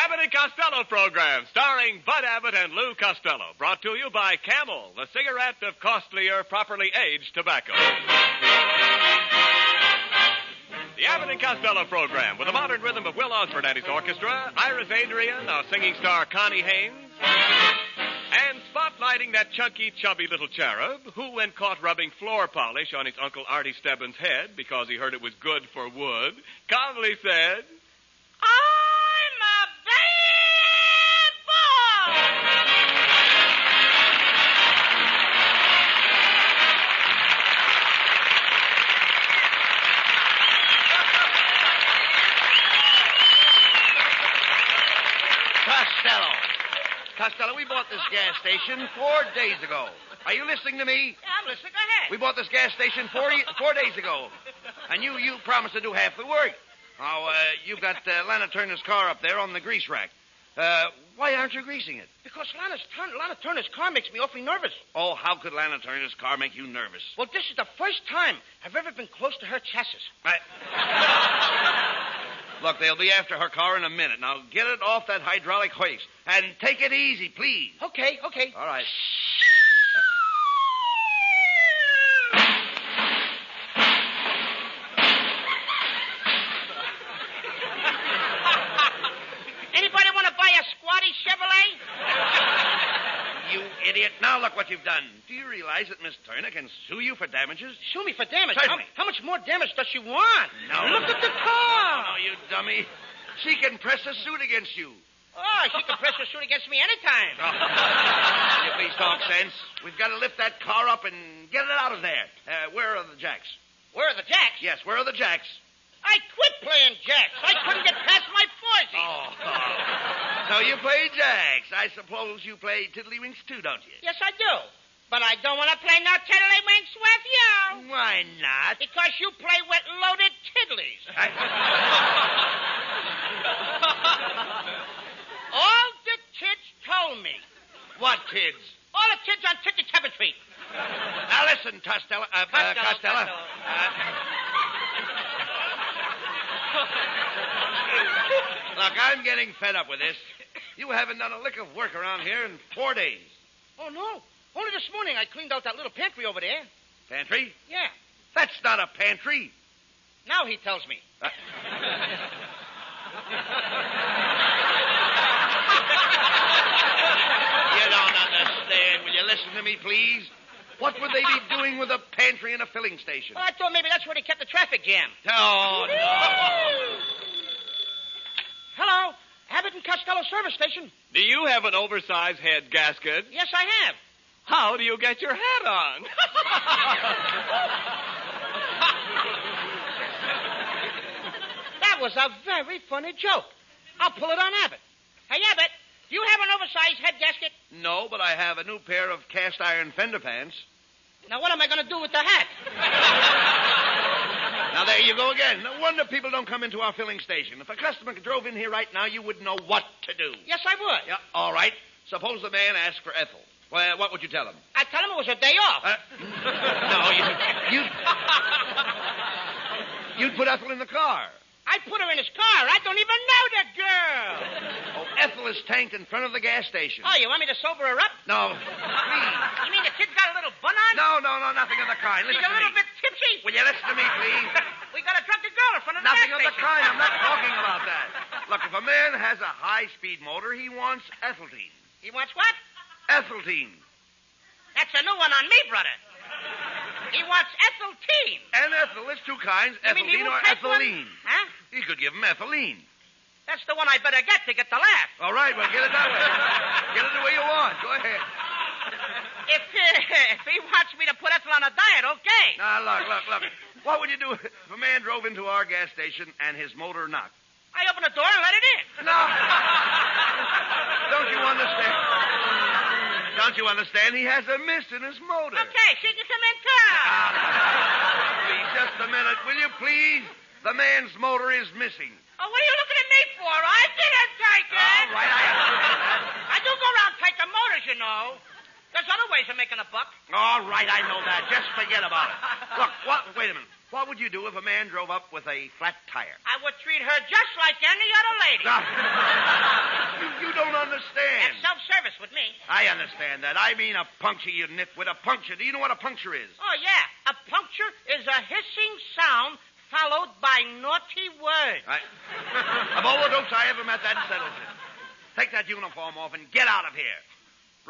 Abbott and Costello program, starring Bud Abbott and Lou Costello. Brought to you by Camel, the cigarette of costlier, properly aged tobacco. The Abbott and Costello program, with the modern rhythm of Will Osborne and his orchestra, Iris Adrian, our singing star Connie Haynes, and spotlighting that chunky, chubby little cherub who, when caught rubbing floor polish on his Uncle Artie Stebbins' head because he heard it was good for wood, calmly said, I'm a bad boy! Costello, we bought this gas station 4 days ago. Are you listening to me? Yeah, I'm listening. Go ahead. We bought this gas station 4 days ago. And you promised to do half the work. Now, you've got Lana Turner's car up there on the grease rack. Why aren't you greasing it? Because Lana Turner's car makes me awfully nervous. Oh, how could Lana Turner's car make you nervous? Well, this is the first time I've ever been close to her chassis. Look, they'll be after her car in a minute. Now, get it off that hydraulic hoist. And take it easy, please. Okay. All right. Anybody want to buy a squatty Chevrolet? You idiot. Now look what you've done. Do you realize that Miss Turner can sue you for damages? Sue me for damage? Certainly. How much more damage does she want? No. Look at the car. No, you dummy. She can press a suit against you. Oh, she can press her suit against me anytime. Oh. Will you please talk sense? We've got to lift that car up and get it out of there. Where are the jacks? Where are the jacks? Yes, where are the jacks? I quit playing jacks. I couldn't get past my foursies. Oh. So you play jacks. I suppose you play tiddlywinks too, don't you? Yes, I do. But I don't want to play no tiddlywinks with you. Why not? Because you play with loaded tiddlies. All the kids told me. What kids? All the kids on Ticky Tappet Street. Now listen, Costello. Costello. Look, I'm getting fed up with this. You haven't done a lick of work around here in 4 days. Oh, no. Only this morning I cleaned out that little pantry over there. Pantry? Yeah. That's not a pantry. Now he tells me. You don't understand. Will you listen to me, please? What would they be doing with a pantry and a filling station? Well, I thought maybe that's where they kept the traffic jam. Oh, no. Hello, Abbott and Costello service station. Do you have an oversized head gasket? Yes, I have. How do you get your hat on? That was a very funny joke. I'll pull it on Abbott. Hey, Abbott, do you have an oversized head gasket? No, but I have a new pair of cast iron fender pants. Now, what am I going to do with the hat? Now, there you go again. No wonder people don't come into our filling station. If a customer drove in here right now, you wouldn't know what to do. Yes, I would. Yeah, all right. Suppose the man asked for Ethel. Well, what would you tell him? I'd tell him it was a day off. No, you'd put Ethel in the car. I'd put her in his car. I don't even know the girl. Oh, Ethel is tanked in front of the gas station. Oh, you want me to sober her up? No, please. You mean the kid's got a little bun on? No, nothing of the kind. Listen She's a to little me. bit tipsy? Will you listen to me, please? We got a drunken girl in front of the Nothing gas of the station. kind. I'm not talking about that. Look, if a man has a high-speed motor, he wants ethylene. He wants what? Ethylene. That's a new one on me, brother. He wants ethylene. And ethyl, there's two kinds, You mean he ethylene or won't take one? ethylene. Huh? He could give him ethylene. That's the one I better get to get the laugh. All right, well, get it that way. Get it the way you want. Go ahead. If he wants me to put ethyl on a diet, okay. Now, look. What would you do if a man drove into our gas station and his motor knocked? I open the door and let it in. No. Don't you understand? Don't you understand? He has a mist in his motor. Okay, she can come in, too. Please, just a minute, will you please? The man's motor is missing. Oh, what are you looking at me for? I didn't take it. All right, I do go around taking motors, you know. There's other ways of making a buck. All right, I know that. Just forget about it. Look, wait a minute. What would you do if a man drove up with a flat tire? I would treat her just like any other lady. You don't understand. That's self-service with me. I understand that. I mean a puncture, you nitwit. A puncture. Do you know what a puncture is? Oh, yeah. A puncture is a hissing sound followed by naughty words. Of all the dopes I ever met, that settles it. Take that uniform off and get out of here.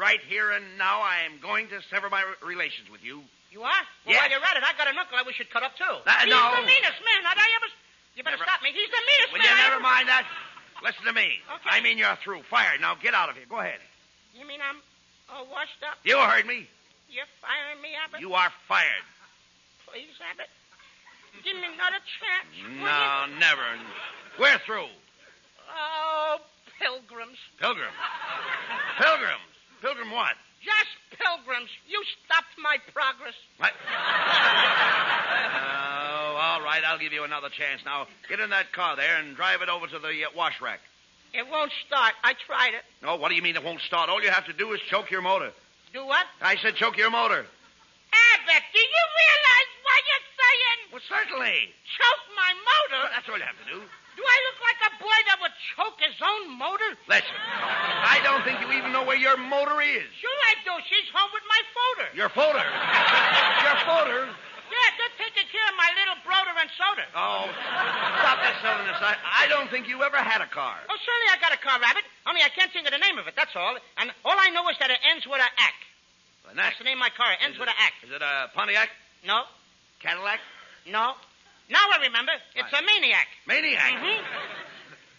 Right here and now, I am going to sever my relations with you. You are? Well, Yes. while you're at it, I got an uncle I wish you'd cut up, too. He's the meanest man. How'd I ever... You better stop me. He's the meanest Will man. you never mind that? Listen to me. Okay. I mean, you're through. Fired. Now get out of here. Go ahead. You mean I'm all washed up? You heard me. You're firing me, Abbott? You are fired. Please, Abbott. Give me another chance. No, never. We're through. Oh, pilgrims. Pilgrim. Pilgrims. Pilgrim what? Just pilgrims. You stopped my progress. What? All right. I'll give you another chance. Now, get in that car there and drive it over to the wash rack. It won't start. I tried it. Oh, what do you mean it won't start? All you have to do is choke your motor. Do what? I said choke your motor. Abbott, do you realize what you're saying? Well, certainly. Choke my motor? That's all you have to do. Do I look like a boy that would choke his own motor? Listen, I don't think you even know where your motor is. Sure I do. She's home with my folder. Your folder? Your folder? Yeah, they're taking care of my little broder and soda. Oh, stop that silliness. I don't think you ever had a car. Oh, certainly I got a car, Rabbit. Only I can't think of the name of it, that's all. And all I know is that it ends with a ack. An That's the name of my car. It ends with a ack. Is it a Pontiac? No. Cadillac? No. Now I remember. It's a maniac. Maniac? Mm-hmm.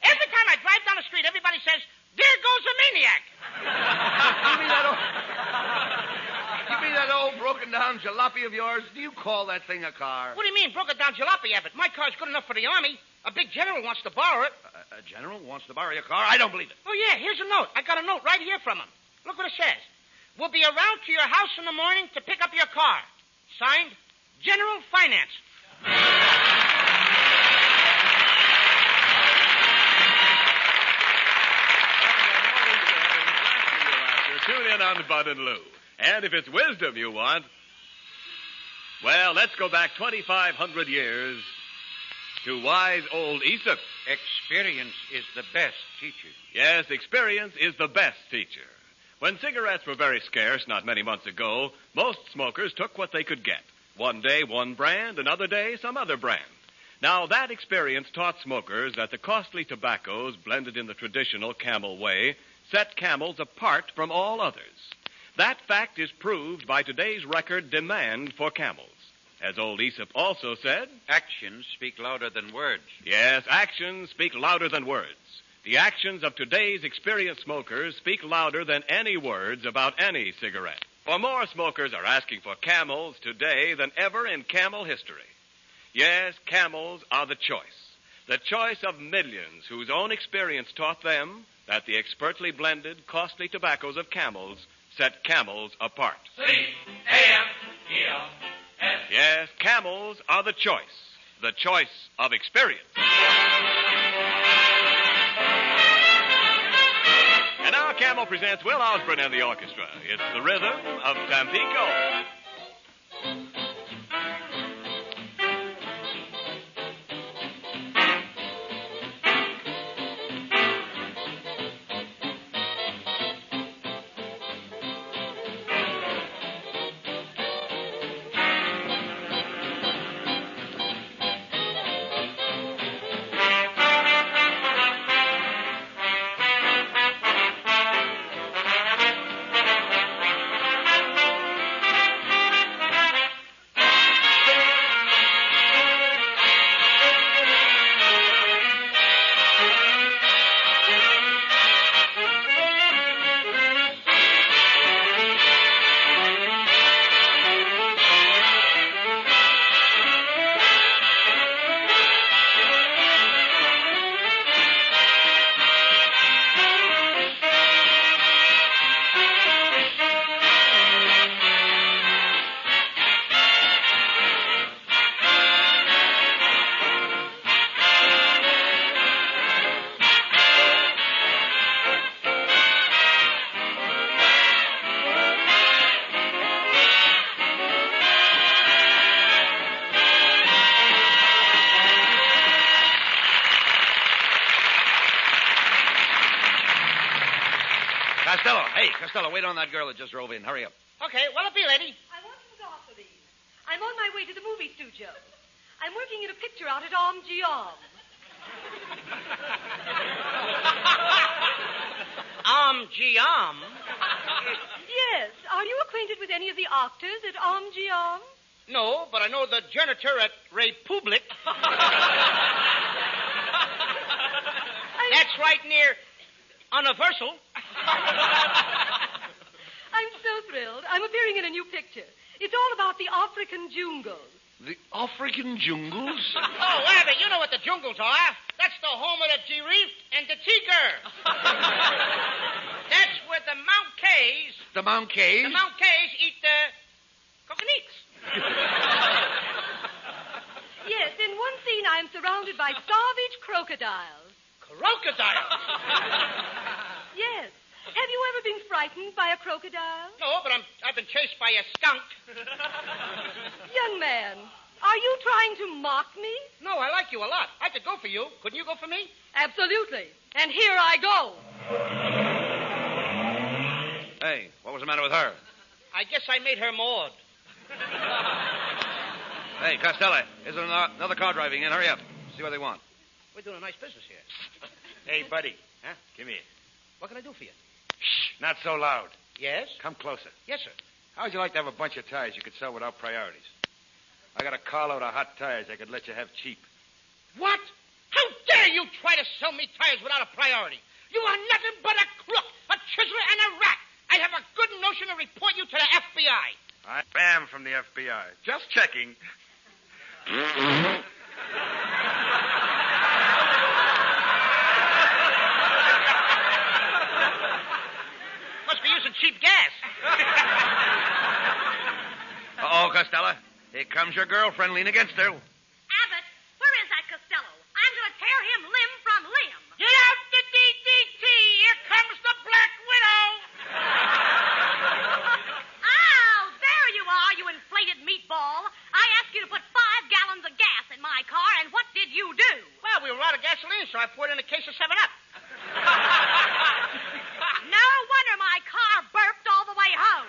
Every time I drive down the street, everybody says, there goes a maniac. You mean that old broken-down jalopy of yours? Do you call that thing a car? What do you mean, broken down jalopy, Abbott? My car's good enough for the Army. A big general wants to borrow it. A general wants to borrow your car? I don't believe it. Oh, yeah, here's a note. I got a note right here from him. Look what it says. We'll be around to your house in the morning to pick up your car. Signed, General Finance. Tune in on Bud and Lou. And if it's wisdom you want, well, let's go back 2,500 years to wise old Aesop. Experience is the best teacher. Yes, experience is the best teacher. When cigarettes were very scarce not many months ago, most smokers took what they could get. One day, one brand, another day, some other brand. Now, that experience taught smokers that the costly tobaccos blended in the traditional Camel way set Camels apart from all others. That fact is proved by today's record demand for Camels. As old Aesop also said, Actions speak louder than words. yes, actions speak louder than words. The actions of today's experienced smokers speak louder than any words about any cigarette. For more smokers are asking for Camels today than ever in Camel history. Yes, Camels are the choice of millions whose own experience taught them that the expertly blended, costly tobaccos of Camels set Camels apart. C-A-M-E-L-S. Yes, Camels are the choice of experience. And now Camel presents Will Osborne and the orchestra. It's the rhythm of Tampico. Costello. Hey, Costello, wait on that girl that just drove in. Hurry up. Okay, what'll it be, lady? I want to talk to thee. I'm on my way to the movie studio. I'm working in a picture out at Om. Om. Yes. Are you acquainted with any of the actors at Om? No, but I know the janitor at Republic. That's right near Universal. I'm so thrilled. I'm appearing in a new picture. It's all about the African jungles. The African jungles? Oh, Abbott, you know what the jungles are. That's the home of the giraffe and the tiger. That's where the Mount Kays... The Mount Kays? The Mount Kays eat the coconuts. Yes, in one scene I'm surrounded by savage crocodiles. Crocodiles? Yes. Have you ever been frightened by a crocodile? No, but I've been chased by a skunk. Young man, are you trying to mock me? No, I like you a lot. I could go for you. Couldn't you go for me? Absolutely. And here I go. Hey, what was the matter with her? I guess I made her Maud. Hey, Costello, is there another car driving in? Hurry up. See what they want. We're doing a nice business here. Hey, buddy. Huh? Come here. What can I do for you? Shh, not so loud. Yes? Come closer. Yes, sir. How would you like to have a bunch of tires you could sell without priorities? I got a carload of hot tires I could let you have cheap. What? How dare you try to sell me tires without a priority? You are nothing but a crook, a chiseler, and a rat. I have a good notion to report you to the FBI. I am from the FBI. Just checking. Must be using cheap gas. Uh-oh, Costello. Here comes your girlfriend. Lean against her. Abbott, where is that Costello? I'm going to tear him limb from limb. Get out the DDT. Here comes the Black Widow. Oh, there you are, you inflated meatball. I asked you to put 5 gallons of gas in my car, and what did you do? Well, we were out of gasoline, so I poured in a case of 7-Up. No wonder my car burped all the way home.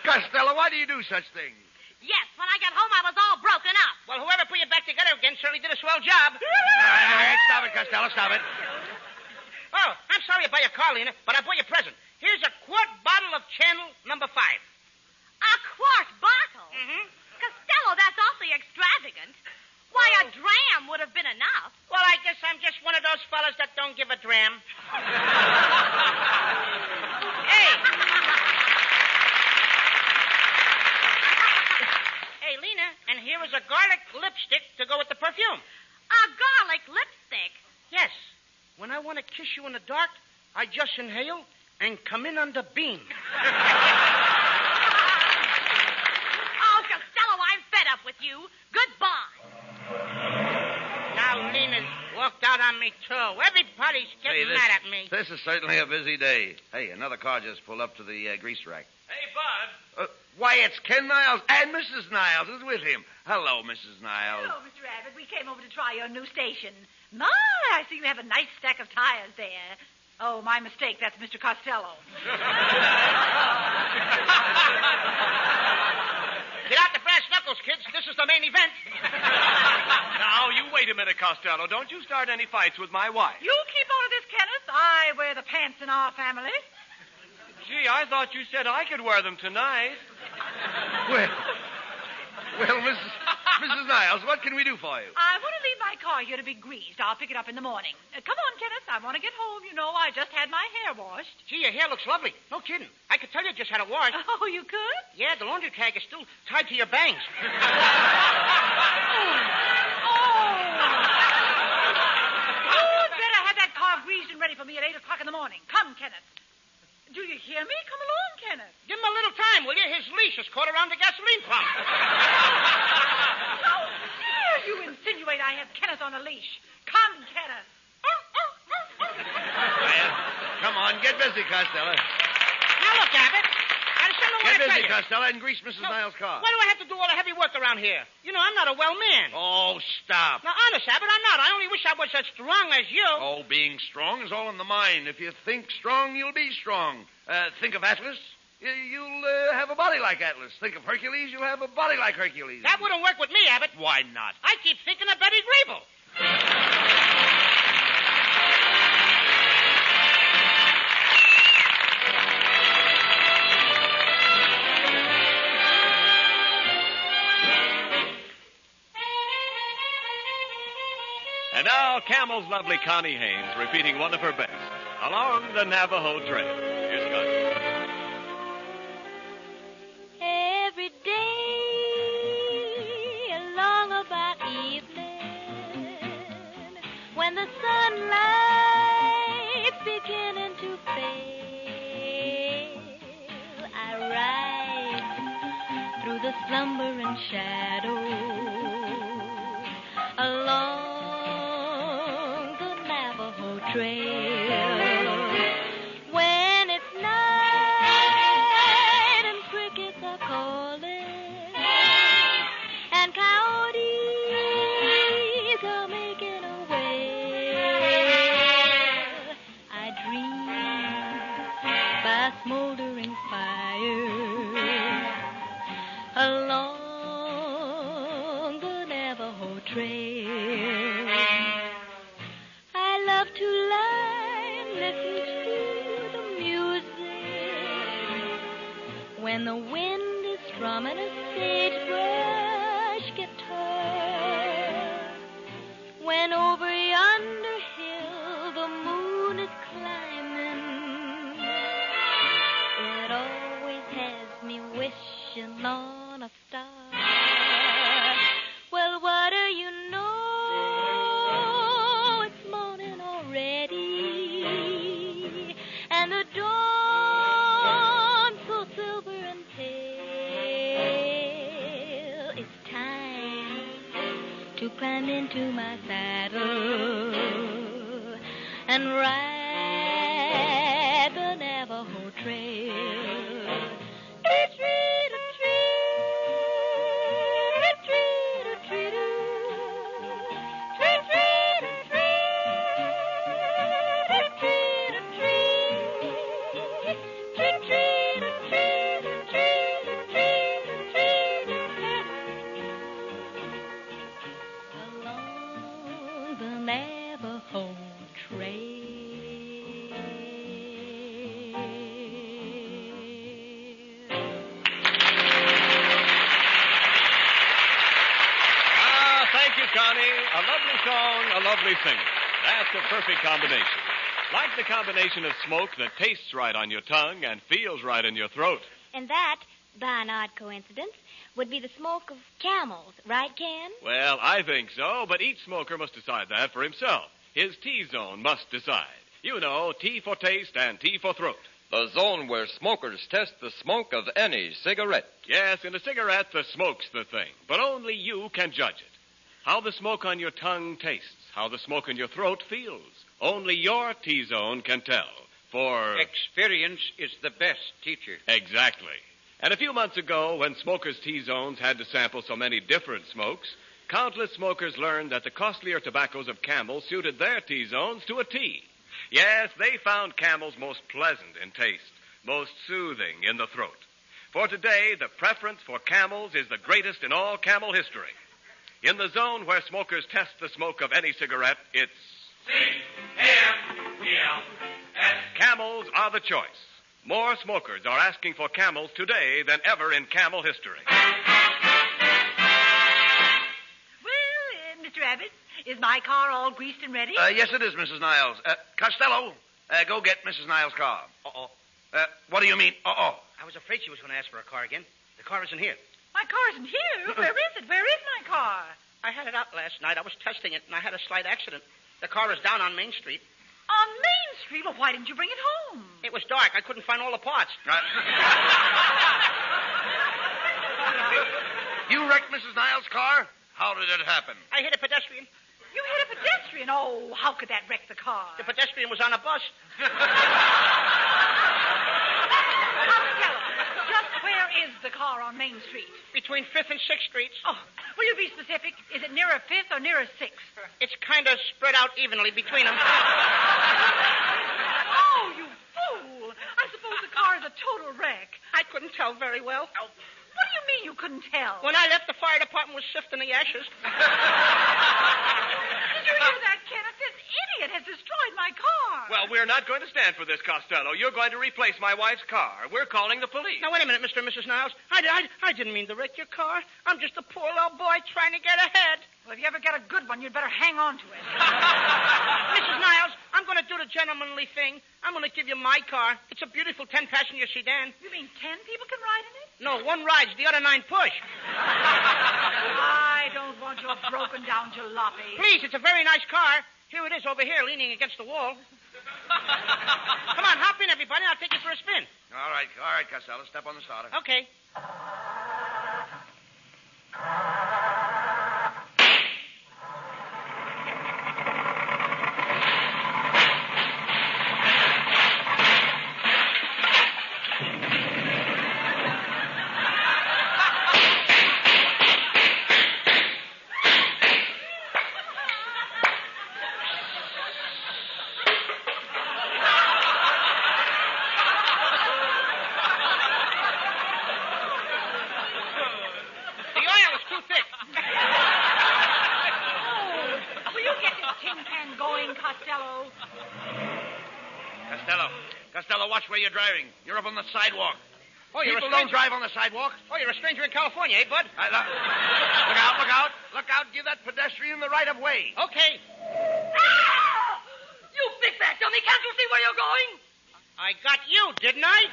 Costello, why do you do such things? Yes, when I got home, I was all broken up. Well, whoever put you back together again certainly did a swell job. All right, stop it, Costello, stop it. Oh, I'm sorry about your car, Lena, but I bought you a present. Here's a quart bottle of Channel number 5. A quart bottle? Mm-hmm. Costello, that's awfully extravagant. Why, a dram would have been enough. Well, I guess I'm just one of those fellas that don't give a dram. Hey. Hey, Lena, and here is a garlic lipstick to go with the perfume. A garlic lipstick? Yes. When I want to kiss you in the dark, I just inhale and come in on the beam. Oh, Costello, I'm fed up with you. Goodbye. Now Lena's walked out on me, too. Everybody's getting mad at me. This is certainly a busy day. Hey, another car just pulled up to the grease rack. Hey, Bud. Why, it's Ken Niles, and Mrs. Niles is with him. Hello, Mrs. Niles. Hello, Mr. Abbott. We came over to try your new station. My, I see you have a nice stack of tires there. Oh, my mistake. That's Mr. Costello. Get out the brass knuckles, kids. This is the main event. Now, you wait a minute, Costello. Don't you start any fights with my wife. You keep on of this, Kenneth. I wear the pants in our family. Gee, I thought you said I could wear them tonight. Well, Mrs. Niles, what can we do for you? I want to leave my car here to be greased. I'll pick it up in the morning. Come on, Kenneth. I want to get home. You know, I just had my hair washed. Gee, your hair looks lovely. No kidding. I could tell you just had it washed. Oh, you could? Yeah, the laundry tag is still tied to your bangs. You'd better have that car greased and ready for me at 8 o'clock in the morning. Come, Kenneth. Do you hear me? Come along, Kenneth. Give him a little time, will you? His leash is caught around the gasoline pump. How dare you insinuate I have Kenneth on a leash? Come, Kenneth. Well, come on, get busy, Costello. Now, look, Abbott. Got to Costello, what Get I tell busy, you? Costello, and grease Mrs. Niles' car. Why do I have to do all the heavy work around here? You know, I'm not a well man. Oh, stop. Now, honest, Abbott, I'm not. I only wish I was as strong as you. Oh, being strong is all in the mind. If you think strong, you'll be strong. Think of Atlas. You'll have a body like Atlas. Think of Hercules, you'll have a body like Hercules. That wouldn't work with me, Abbott. Why not? I keep thinking of Betty Grable. And now, Camel's lovely Connie Haynes repeating one of her best, Along the Navajo Trail. Here's Connie. Every day along about evening, when the sunlight's beginning to fail, I ride through the slumbering shadows along the Navajo Trail. When it's night and crickets are calling and coyotes are making a wail, I dream by a smoldering fire along the Navajo Trail. I love to lie and listen to the music when the wind is strumming a sagebrush guitar. When over yonder hill the moon is climbing, it always has me wishing on a star. Well, what do you know? It's morning already, and the dawn so silver and pale. It's time to climb into my saddle and ride the Navajo Trail. Along the Navajo Thank you, Connie. A lovely song, a lovely singer. That's a perfect combination. Like the combination of smoke that tastes right on your tongue and feels right in your throat. And that, by an odd coincidence, would be the smoke of camels, right, Ken? Well, I think so, but each smoker must decide that for himself. His T-zone must decide. You know, T for taste and T for throat. The zone where smokers test the smoke of any cigarette. Yes, in a cigarette, the smoke's the thing, but only you can judge it. How the smoke on your tongue tastes, how the smoke in your throat feels. Only your T-zone can tell. For experience is the best teacher. Exactly. And a few months ago, when smokers' T-zones had to sample so many different smokes, countless smokers learned that the costlier tobaccos of Camel suited their T-zones to a T. Yes, they found Camel's most pleasant in taste, most soothing in the throat. For today, the preference for Camels is the greatest in all Camel history. In the zone where smokers test the smoke of any cigarette, it's C-A-M-E-L-S. Camels are the choice. More smokers are asking for Camels today than ever in Camel history. Well, Mr. Abbott, is my car all greased and ready? Yes, it is, Mrs. Niles. Costello, go get Mrs. Niles' car. Uh-oh. What do you mean, uh-oh? I was afraid she was going to ask for a car again. The car isn't here. My car isn't here. Where is it? Where is my car? I had it out last night. I was testing it, and I had a slight accident. The car is down on Main Street. On Main Street? Well, why didn't you bring it home? It was dark. I couldn't find all the parts. You wrecked Mrs. Niles' car? How did it happen? I hit a pedestrian. You hit a pedestrian? Oh, how could that wreck the car? The pedestrian was on a bus. Costello, just is the car on Main Street? Between 5th and 6th Streets. Oh, will you be specific? Is it nearer 5th or nearer 6th? It's kind of spread out evenly between them. Oh, you fool. I suppose the car is a total wreck. I couldn't tell very well. What do you mean you couldn't tell? When I left, the fire department was sifting the ashes. Did you hear that, Kenneth? This idiot has destroyed my car. Well, we're not going to stand for this, Costello. You're going to replace my wife's car. We're calling the police. Now, wait a minute, Mr. and Mrs. Niles. I didn't mean to wreck your car. I'm just a poor little boy trying to get ahead. Well, if you ever get a good one, you'd better hang on to it. Mrs. Niles, I'm going to do the gentlemanly thing. I'm going to give you my car. It's a beautiful 10-passenger sedan. You mean 10 people can ride in it? No, one rides, the other 9 push. I don't want your broken-down jalopy. Please, it's a very nice car. Here it is over here, leaning against the wall. Come on, hop in, everybody. I'll take you for a spin. All right, Costello. Step on the starter. Okay. Costello, watch where you're driving. You're up on the sidewalk. Oh, you're People don't drive on the sidewalk. Oh, you're a stranger in California, eh, bud? Look out, look out. Look out. Give that pedestrian the right of way. Okay. Ah! You big fat dummy, can't you see where you're going? I got you, didn't I?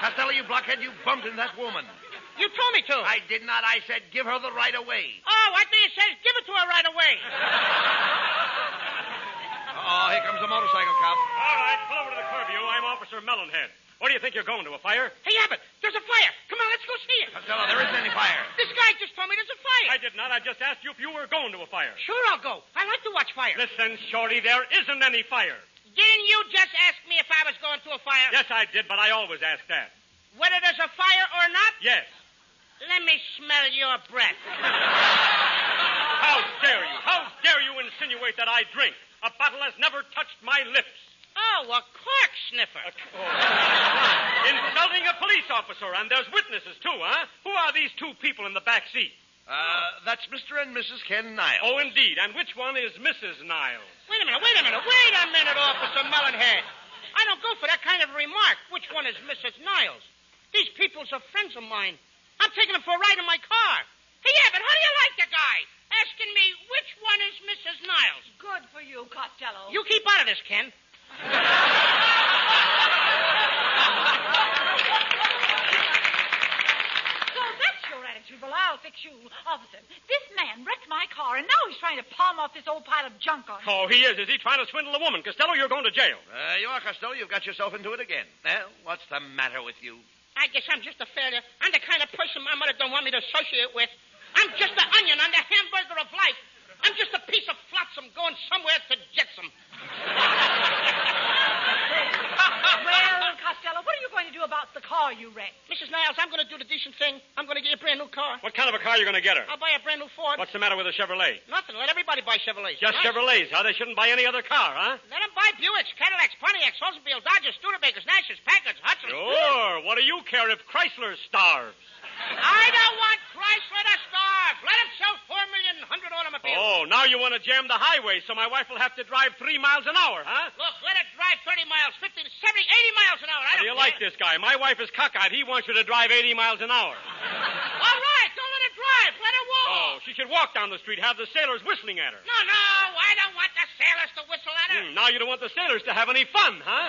Costello, you blockhead, you bumped into that woman. You told me to. I did not. I said give her the right of way. Oh, I think it says give it to her right away. Oh, here comes the motorcycle cop. All right, pull over to the curb, you. I'm Officer Mellonhead. Where do you think you're going, to a fire? Hey, Abbott, there's a fire. Come on, let's go see it. Costello, there isn't any fire. This guy just told me there's a fire. I did not. I just asked you if you were going to a fire. Sure, I'll go. I like to watch fire. Listen, Shorty, there isn't any fire. Didn't you just ask me if I was going to a fire? Yes, I did, but I always ask that. Whether there's a fire or not? Yes. Let me smell your breath. How dare you? How dare you insinuate that I drink? A bottle has never touched my lips. Oh, a cork sniffer. Insulting a police officer, and there's witnesses, too, huh? Who are these two people in the back seat? That's Mr. and Mrs. Ken Niles. Oh, indeed. And which one is Mrs. Niles? Wait a minute, Officer Mellonhead. I don't go for that kind of remark. Which one is Mrs. Niles? These people's are friends of mine. I'm taking them for a ride in my car. Hey, Abbott, how do you like the guy? Asking me which one is Mrs. Niles. Good for you, Costello. You keep out of this, Ken. So that's your attitude. Well, I'll fix you. Officer, this man wrecked my car, and now he's trying to palm off this old pile of junk on me. Oh, he is. Is he trying to swindle a woman? Costello, you're going to jail. You are, Costello. You've got yourself into it again. Well, what's the matter with you? I guess I'm just a failure. I'm the kind of person my mother don't want me to associate with. I'm just an onion on the hamburger of life. I'm just a piece of flotsam going somewhere to jetsam. Well, Costello, what are you going to do about the car you wrecked? Mrs. Niles, I'm going to do the decent thing. I'm going to get you a brand new car. What kind of a car are you going to get her? I'll buy a brand new Ford. What's the matter with a Chevrolet? Nothing. Let everybody buy Chevrolets. Just Chevrolets, huh? They shouldn't buy any other car, huh? Let them buy Buicks, Cadillacs, Pontiacs, Oldsmobile, Dodgers, Studebakers, Nashes, Packards, Hudsons. Sure. What do you care if Chrysler starves? I don't want Chrysler to starve. Let them sell 4,100,000 automobiles. Oh, now you want to jam the highway so my wife will have to drive 3 miles an hour, huh? Look, let it drive 30 miles, 50, 70, 80 miles an hour. How do you like this guy? My wife is cockeyed. He wants you to drive 80 miles an hour. All right, don't let her drive. Let her walk. Oh, she should walk down the street, have the sailors whistling at her. No, I don't want the sailors to whistle at her. Now you don't want the sailors to have any fun, huh?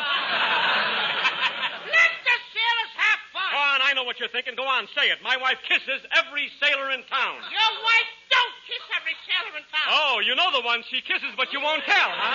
Let the sailors have fun. Go on, I know what you're thinking. Go on, say it. My wife kisses every sailor in town. Your wife don't kiss every sailor in town. Oh, you know the ones she kisses, but you won't tell, huh?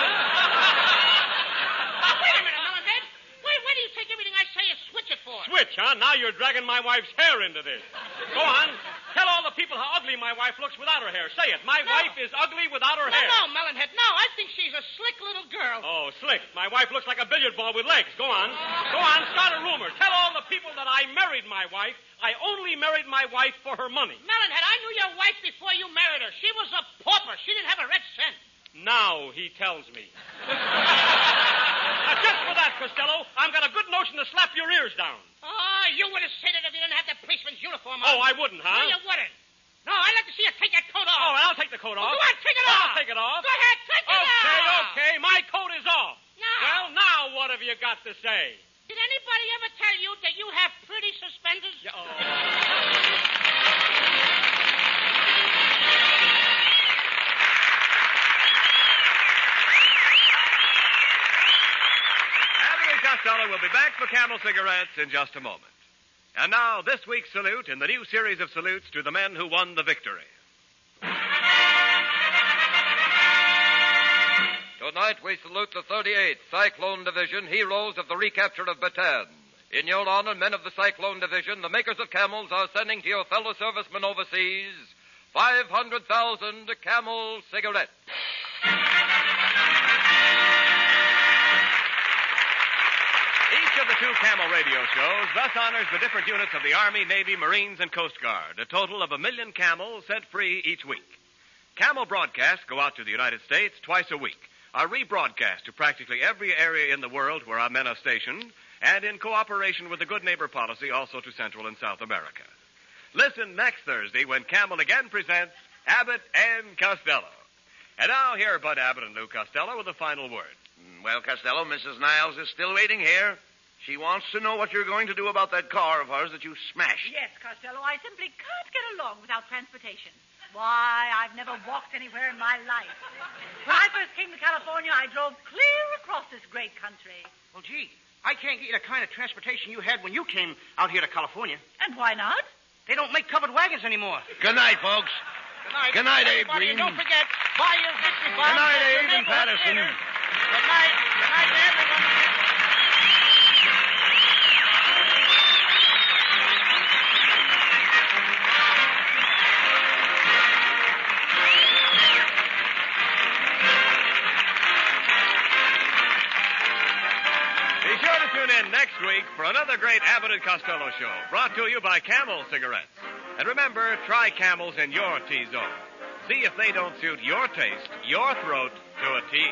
Wait a minute, Mellonhead. Where do you take everything I say and switch it for? Switch, huh? Now you're dragging my wife's hair into this. Go on. Tell all the people how ugly my wife looks without her hair. Say it. My wife is ugly without her hair. No, Mellonhead, no. I think she's a slick little girl. Oh, Oh, slick. My wife looks like a billiard ball with legs. Go on. Go on, start a rumor. Tell all the people that I married my wife. I only married my wife for her money. Melonhead, I knew your wife before you married her. She was a pauper. She didn't have a red cent. Now he tells me. Now, just for that, Costello, I've got a good notion to slap your ears down. Oh, you would have said it if you didn't have the policeman's uniform on. Oh, I wouldn't, huh? No, you wouldn't. No, I'd like to see you take that coat off. Oh, I'll take the coat off. Go on, take it off. I'll take it off. Go ahead, take it off. Okay. My coat is off. Now. Well, now what have you got to say? Did anybody ever tell you that you have pretty suspenders? Yeah, Abbott and Costello will be back for Camel cigarettes in just a moment. And now, this week's salute in the new series of salutes to the men who won the victory. Tonight we salute the 38th Cyclone Division, heroes of the recapture of Bataan. In your honor, men of the Cyclone Division, the makers of Camels are sending to your fellow servicemen overseas 500,000 Camel cigarettes. Each of the two Camel radio shows thus honors the different units of the Army, Navy, Marines, and Coast Guard, a total of 1 million camels set free each week. Camel broadcasts go out to the United States twice a week, are rebroadcast to practically every area in the world where our men are stationed, and in cooperation with the Good Neighbor policy also to Central and South America. Listen next Thursday when Camel again presents Abbott and Costello. And now here are Bud Abbott and Lou Costello with the final word. Well, Costello, Mrs. Niles is still waiting here. She wants to know what you're going to do about that car of hers that you smashed. Yes, Costello, I simply can't get along without transportation. Why, I've never walked anywhere in my life. When I first came to California, I drove clear across this great country. Well, gee, I can't get you the kind of transportation you had when you came out here to California. And why not? They don't make covered wagons anymore. Good night, folks. Good night. Good night, Abe Everybody, Green. and don't forget, buy your victory bomb. Good night, at your Abe and neighborhood Patterson. theater. Good night. Good night to everyone. Be sure to tune in next week for another great Abbott and Costello show, brought to you by Camel Cigarettes. And remember, try Camels in your T-zone. See if they don't suit your taste, your throat, to a T.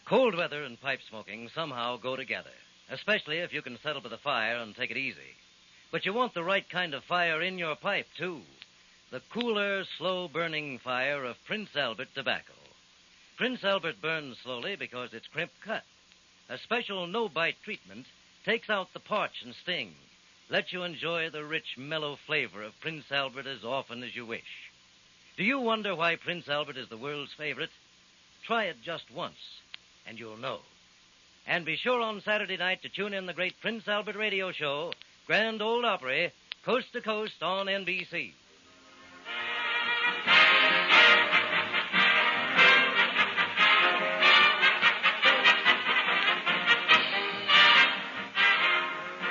Cold weather and pipe smoking somehow go together, especially if you can settle by the fire and take it easy. But you want the right kind of fire in your pipe, too. The cooler, slow-burning fire of Prince Albert tobacco. Prince Albert burns slowly because it's crimp cut. A special no-bite treatment takes out the parch and sting, lets you enjoy the rich, mellow flavor of Prince Albert as often as you wish. Do you wonder why Prince Albert is the world's favorite? Try it just once, and you'll know. And be sure on Saturday night to tune in the great Prince Albert radio show, Grand Ole Opry, Coast to Coast on NBC.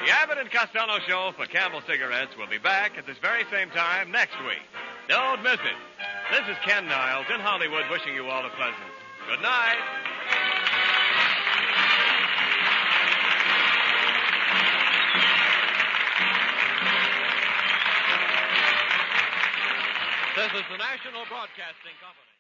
The Abbott and Costello show for Camel Cigarettes will be back at this very same time next week. Don't miss it. This is Ken Niles in Hollywood wishing you all a pleasant good night. This is the National Broadcasting Company.